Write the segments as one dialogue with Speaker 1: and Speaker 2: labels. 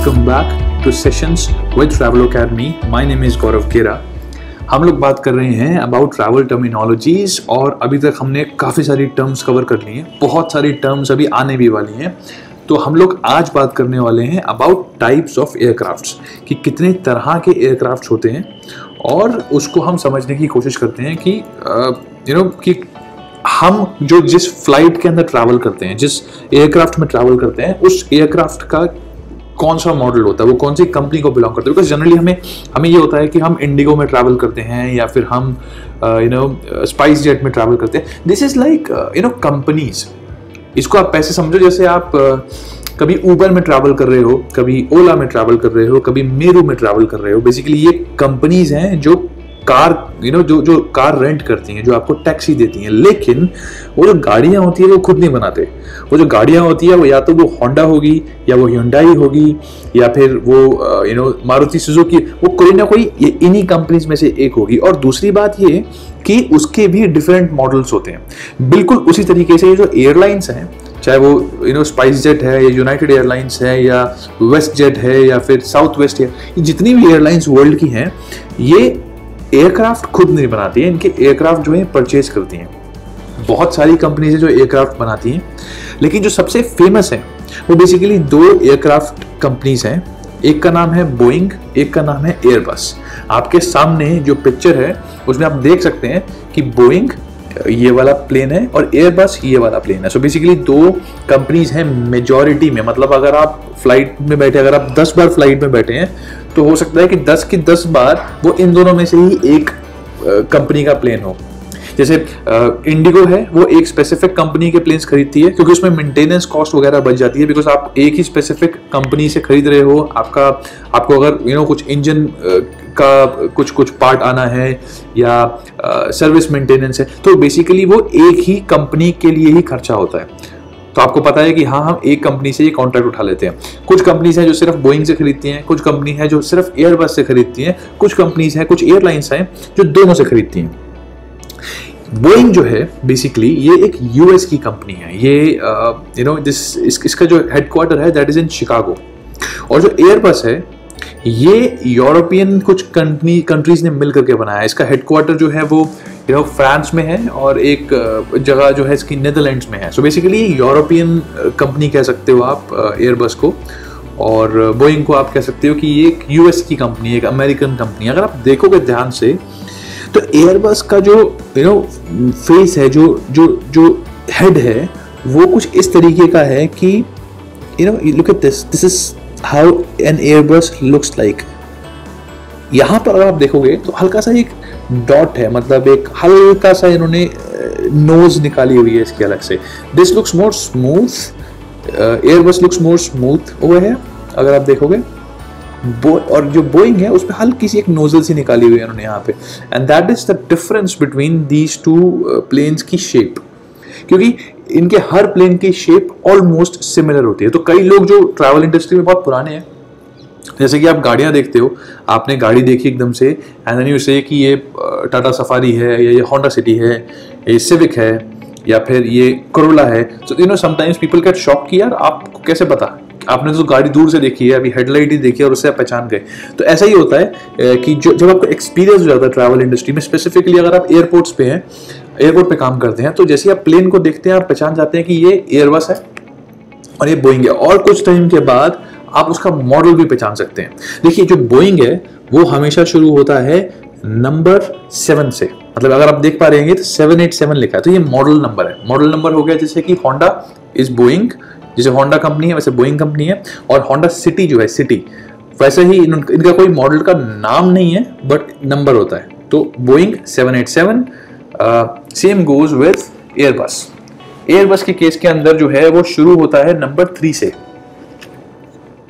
Speaker 1: welcome back to Sessions with Travel Academy. My name is Gaurav Kera. हम लोग बात कर रहे हैं अबाउट ट्रैवल टर्मिनोलॉजीज और अभी तक हमने काफ़ी सारी टर्म्स कवर कर ली हैं, बहुत सारी टर्म्स अभी आने भी वाली हैं। तो हम लोग आज बात करने वाले हैं अबाउट टाइप्स ऑफ एयरक्राफ्ट्स कि कितने तरह के एयरक्राफ्ट्स होते हैं और उसको हम समझने की कोशिश करते हैं कि कि हम जो जिस फ्लाइट के अंदर ट्रैवल करते हैं, जिस एयरक्राफ्ट में ट्रैवल करते हैं, उस एयरक्राफ्ट का कौन सा मॉडल होता है, वो कौन सी कंपनी को बिलोंग करते हैं। बिकॉज जनरली हमें ये होता है कि हम इंडिगो में ट्रैवल करते हैं या फिर हम स्पाइस जेट में ट्रैवल करते हैं। This is like companies. इसको आप पैसे समझो जैसे आप कभी ऊबर में ट्रैवल कर रहे हो, कभी ओला में ट्रैवल कर रहे हो, कभी मेरू में ट्रैवल कर रहे हो। बेसिकली ये कंपनीज हैं जो कार जो कार रेंट करती हैं, जो आपको टैक्सी देती हैं। लेकिन वो जो गाड़ियां होती है वो खुद नहीं बनाते। वो जो गाड़ियां होती है वो या तो वो होंडा होगी या वो Hyundai होगी या फिर वो मारुति सुजुकी, वो कोई ना कोई इन्हीं कंपनीज में से एक होगी। और दूसरी बात ये कि उसके भी डिफरेंट मॉडल्स होते हैं। बिल्कुल उसी तरीके से ये जो एयरलाइंस हैं, चाहे वो स्पाइस जेट है या यूनाइटेड एयरलाइंस है या वेस्ट जेट है या फिर साउथ वेस्ट है, जितनी भी एयरलाइंस वर्ल्ड की हैं, ये एयरक्राफ्ट खुद नहीं बनाती है। इनके एयरक्राफ्ट जो है परचेज करती हैं। बहुत सारी कंपनीज है जो एयरक्राफ्ट बनाती हैं, लेकिन जो सबसे फेमस है वो बेसिकली दो एयरक्राफ्ट कंपनीज हैं। एक का नाम है बोइंग, एक का नाम है एयरबस। आपके सामने जो पिक्चर है उसमें आप देख सकते हैं कि बोइंग ये वाला प्लेन है और एयरबस ये वाला प्लेन है। सो बेसिकली दो कंपनीज हैं मेजॉरिटी में। मतलब अगर आप फ्लाइट में बैठे, अगर आप 10 बार फ्लाइट में बैठे हैं तो हो सकता है कि 10 की 10 बार वो इन दोनों में से ही एक कंपनी का प्लेन हो। जैसे इंडिगो है, वो एक स्पेसिफिक कंपनी के प्लेन्स खरीदती है क्योंकि उसमें मेंटेनेंस कॉस्ट वगैरह बच जाती है। बिकॉज आप एक ही स्पेसिफिक कंपनी से खरीद रहे हो। आपको अगर कुछ इंजन का कुछ पार्ट आना है या सर्विस मेंटेनेंस है, तो बेसिकली वो एक ही कंपनी के लिए ही खर्चा होता है। तो आपको पता है कि हाँ, हम एक कंपनी से ये कॉन्ट्रैक्ट उठा लेते हैं। कुछ कंपनीज हैं जो सिर्फ बोइंग से खरीदती हैं, कुछ कंपनी है जो सिर्फ एयरबस से खरीदती हैं, कुछ कंपनीज हैं, कुछ एयरलाइंस हैं जो दोनों से खरीदती हैं। बोइंग जो है बेसिकली ये एक यूएस की कंपनी है। ये इसका जो हेडक्वार्टर है दैट इज इन शिकागो। और जो एयरबस है ये यूरोपियन कुछ कंट्रीज ने मिल करके बनाया है। इसका हेडक्वार्टर जो है वो फ्रांस में है और एक जगह जो है इसकी नीदरलैंड्स में है। सो बेसिकली यूरोपियन कंपनी कह सकते हो आप एयरबस को, और बोइंग को आप कह सकते हो कि ये एक यूएस की कंपनी, एक अमेरिकन कंपनी। अगर आप देखोगे ध्यान से तो एयरबस का जो फेस है, जो हेड है, वो कुछ इस तरीके का है कि look at this is how an Airbus looks like. यहाँ पर अगर आप देखोगे तो हल्का सा एक डॉट है, मतलब एक हल्का सा इन्होंने नोज निकाली हुई है इसकी अलग से। This looks more smooth, Airbus looks more smooth over है अगर आप देखोगे। और जो बोइंग है उसमें हल्की सी एक नोजल सी निकाली हुई है उन्होंने यहाँ पे। And that is the difference between these two planes की शेप, क्योंकि इनके हर प्लेन की शेप ऑलमोस्ट सिमिलर होती है। तो कई लोग जो ट्रैवल इंडस्ट्री में बहुत पुराने हैं, जैसे कि आप गाड़ियां देखते हो, आपने गाड़ी देखी एकदम से एंड देन यू से कि ये टाटा सफारी है या ये होंडा सिटी है, ये सिविक है या फिर ये कोरोला है। So sometimes people get shock कि यार आपको कैसे पता, आपने तो गाड़ी दूर से देखी है, अभी हेडलाइट ही देखी है और उससे आप पहचान गए। तो ऐसा ही होता है कि जब आपको एक्सपीरियंस हो जाता है ट्रैवल इंडस्ट्री में, स्पेसिफिकली अगर आप एयरपोर्ट्स पे हैं, एयरपोर्ट पे काम करते हैं, तो जैसे आप प्लेन को देखते हैं आप पहचान जाते हैं कि ये एयरबस है और ये बोइंग है। और कुछ टाइम के बाद आप उसका मॉडल भी पहचान सकते हैं। देखिए जो बोइंग है वो हमेशा शुरू होता है नंबर 7 से। मतलब अगर आप देख पा रहे हैं तो 787 लिखा है, तो ये मॉडल नंबर है। मॉडल नंबर हो गया जैसे कि होंडा इज बोइंग, जैसे होंडा कंपनी है वैसे बोइंग कंपनी है। और होंडा सिटी जो है सिटी, वैसे ही इनका कोई मॉडल का नाम नहीं है बट नंबर होता है। तो Boeing 787। Same goes with Airbus. Airbus के केस के अंदर जो है वो शुरू होता है नंबर 3 से।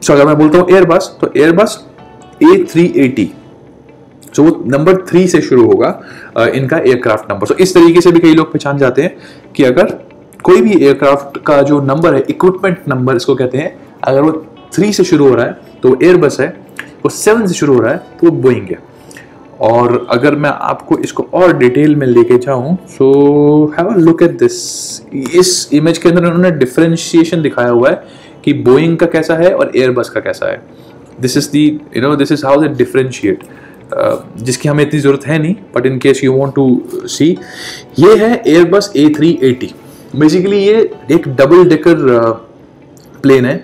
Speaker 1: सो अगर मैं बोलता हूँ एयरबस, तो एयरबस A380, सो वो नंबर 3 से शुरू होगा इनका एयरक्राफ्ट नंबर। सो इस तरीके से भी कई लोग पहचान जाते हैं कि अगर कोई भी एयरक्राफ्ट का जो नंबर है, इक्विपमेंट नंबर इसको कहते हैं, अगर वो 3 से शुरू हो रहा है तो वो एयरबस है, वो 7 से शुरू हो रहा है तो वो बोइंग है। और अगर मैं आपको इसको और डिटेल में लेके जाऊं, so have a look at this. इस इमेज के अंदर उन्होंने डिफरेंशिएशन दिखाया हुआ है कि बोइंग का कैसा है और एयरबस का कैसा है। This is how they differentiate, जिसकी हमें इतनी ज़रूरत है नहीं, but in case you want to see, ये है एयरबस A380। बेसिकली ये एक डबल डेकर प्लेन है।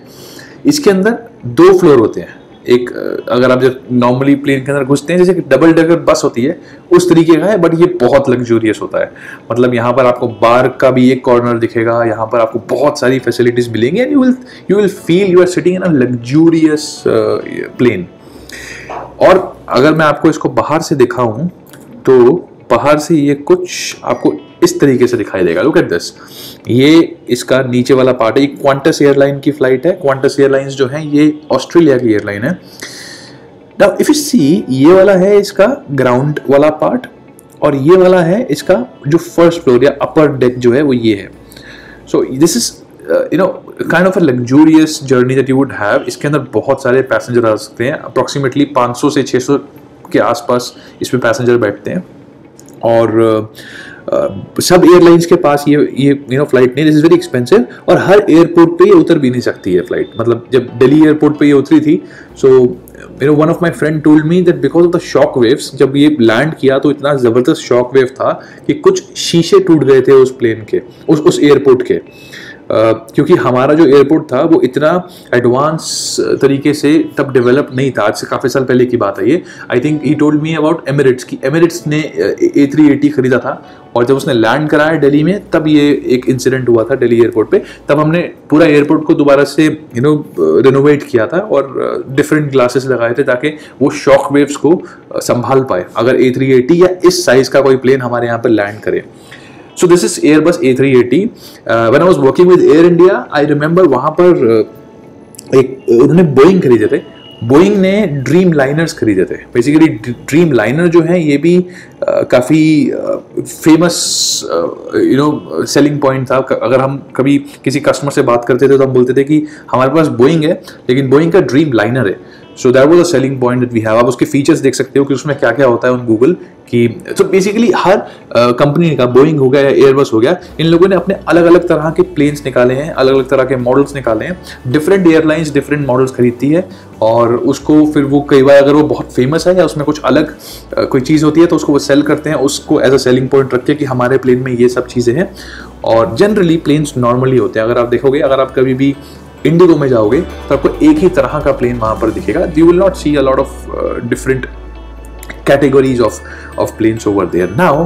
Speaker 1: इसके अंदर 2 फ्लोर होते हैं। एक अगर आप जब नॉर्मली प्लेन के अंदर घुसते हैं, जैसे डबल डेकर बस होती है उस तरीके का है, बट ये बहुत लग्जूरियस होता है। मतलब यहाँ पर आपको बार का भी एक कॉर्नर दिखेगा, यहाँ पर आपको बहुत सारी फैसिलिटीज मिलेंगी and you will feel you are sitting in a luxurious plane. और अगर मैं आपको इसको बाहर से दिखाऊं तो बाहर से ये कुछ आपको इस तरीके से दिखाई देगा। लुक एट दिस, ये इसका नीचे वाला पार्ट है। ये क्वांटस एयरलाइन की फ्लाइट है। क्वांटस एयरलाइंस जो है ये ऑस्ट्रेलिया की एयरलाइन है। नाउ इफ यू सी, ये वाला है इसका ग्राउंड वाला पार्ट और ये वाला है इसका जो फर्स्ट फ्लोर या अपर डेक जो है वो ये है। So this is kind of a luxurious journey that you would have. इसके अंदर बहुत सारे पैसेंजर आ सकते हैं। अप्रॉक्सीमेटली 500 से 600 के आसपास इसमें पैसेंजर बैठते हैं। और सब एयरलाइंस के पास ये फ्लाइट नहीं, दिस इज वेरी एक्सपेंसिव। और हर एयरपोर्ट पे ये उतर भी नहीं सकती है फ्लाइट। मतलब जब दिल्ली एयरपोर्ट पे ये उतरी थी, so one of my friend told me that because of the shock waves, जब ये लैंड किया तो इतना ज़बरदस्त शॉक वेव था कि कुछ शीशे टूट गए थे उस प्लेन के, उस एयरपोर्ट के। क्योंकि हमारा जो एयरपोर्ट था वो इतना एडवांस तरीके से तब डेवलप नहीं था। आज से काफ़ी साल पहले की बात है ये। I think he told me about Emirates की। एमिरेट्स ने A380 खरीदा था और जब उसने लैंड कराया दिल्ली में तब ये एक इंसिडेंट हुआ था दिल्ली एयरपोर्ट पे। तब हमने पूरा एयरपोर्ट को दोबारा से रिनोवेट किया था और डिफरेंट ग्लासेस लगाए थे ताकि वो शॉक वेव्स को संभाल पाए अगर A380 या इस साइज़ का कोई प्लेन हमारे यहाँ पर लैंड करे। So this is Airbus A380. When I was working with Air India, I remember वहाँ पर उन्होंने बोइंग खरीदे थे। बोइंग ने ड्रीम लाइनर्स खरीदे थे। बेसिकली ड्रीम लाइनर जो है ये भी काफ़ी फेमस सेलिंग पॉइंट था। अगर हम कभी किसी कस्टमर से बात करते थे तो हम बोलते थे कि हमारे पास बोइंग है लेकिन बोइंग का ड्रीम लाइनर है। So that was a selling point that we have. आप उसके फीचर्स देख सकते हो कि उसमें क्या क्या होता है ऑन गूगल कि तो बेसिकली हर कंपनी का, बोइंग हो गया या एयरबस हो गया, इन लोगों ने अपने अलग अलग तरह के प्लेन्स निकाले हैं, अलग अलग तरह के मॉडल्स निकाले हैं। डिफरेंट एयरलाइंस डिफरेंट मॉडल्स खरीदती है और उसको फिर वो कई बार अगर वो बहुत फेमस है या उसमें कुछ अलग कोई चीज़ होती है तो उसको वो सेल करते हैं, उसको एज अ सेलिंग पॉइंट रख के कि हमारे प्लेन में ये सब चीज़ें हैं। और जनरली प्लेन्स नॉर्मली होते हैं। अगर आप देखोगे, अगर आप कभी भी इंडिगो में जाओगे तो आपको एक ही तरह का प्लेन वहाँ पर दिखेगा। You will not see a lot of different categories of planes over there. Now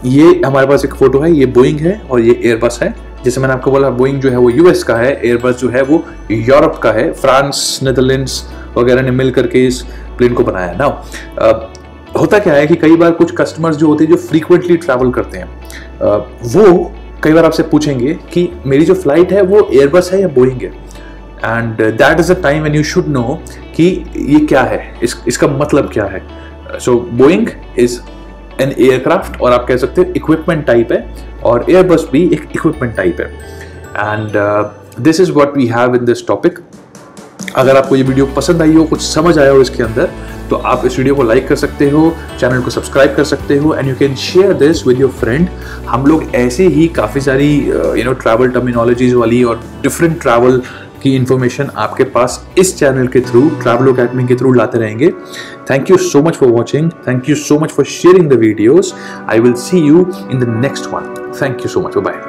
Speaker 1: ये हमारे पास एक फोटो है, ये बोइंग है और ये एयरबस है। जैसे मैंने आपको बोला, बोइंग जो है वो US का है, एयरबस जो है वो यूरोप का है। फ्रांस, नेदरलैंड्स वगैरह ने मिल करके इस प्लेन को बनाया। नाउ होता क्या है कि कई बार कुछ कस्टमर्स जो होते हैं जो फ्रीक्वेंटली ट्रैवल करते हैं, वो कई बार आपसे पूछेंगे कि मेरी जो फ्लाइट है वो एयरबस है या बोइंग है। And that is a time when you should know कि ये क्या है, इसका मतलब क्या है। सो बोइंग इज एन एयरक्राफ्ट और आप कह सकते हो इक्विपमेंट टाइप है, और एयरबस भी एक इक्विपमेंट टाइप है। And this is what we have in this topic. अगर आपको ये वीडियो पसंद आई हो, कुछ समझ आया हो इसके अंदर, तो आप इस वीडियो को लाइक कर सकते हो, चैनल को सब्सक्राइब कर सकते हो and you can share this with your friend. हम लोग ऐसे ही काफ़ी सारी ट्रैवल टर्मिनोलॉजीज वाली और डिफरेंट ट्रैवल की इन्फॉर्मेशन आपके पास इस चैनल के थ्रू, ट्रैवल अकेडमी के थ्रू लाते रहेंगे। Thank you so much for watching, thank you so much for sharing the videos. I will see you in the next one. Thank you so much, bye.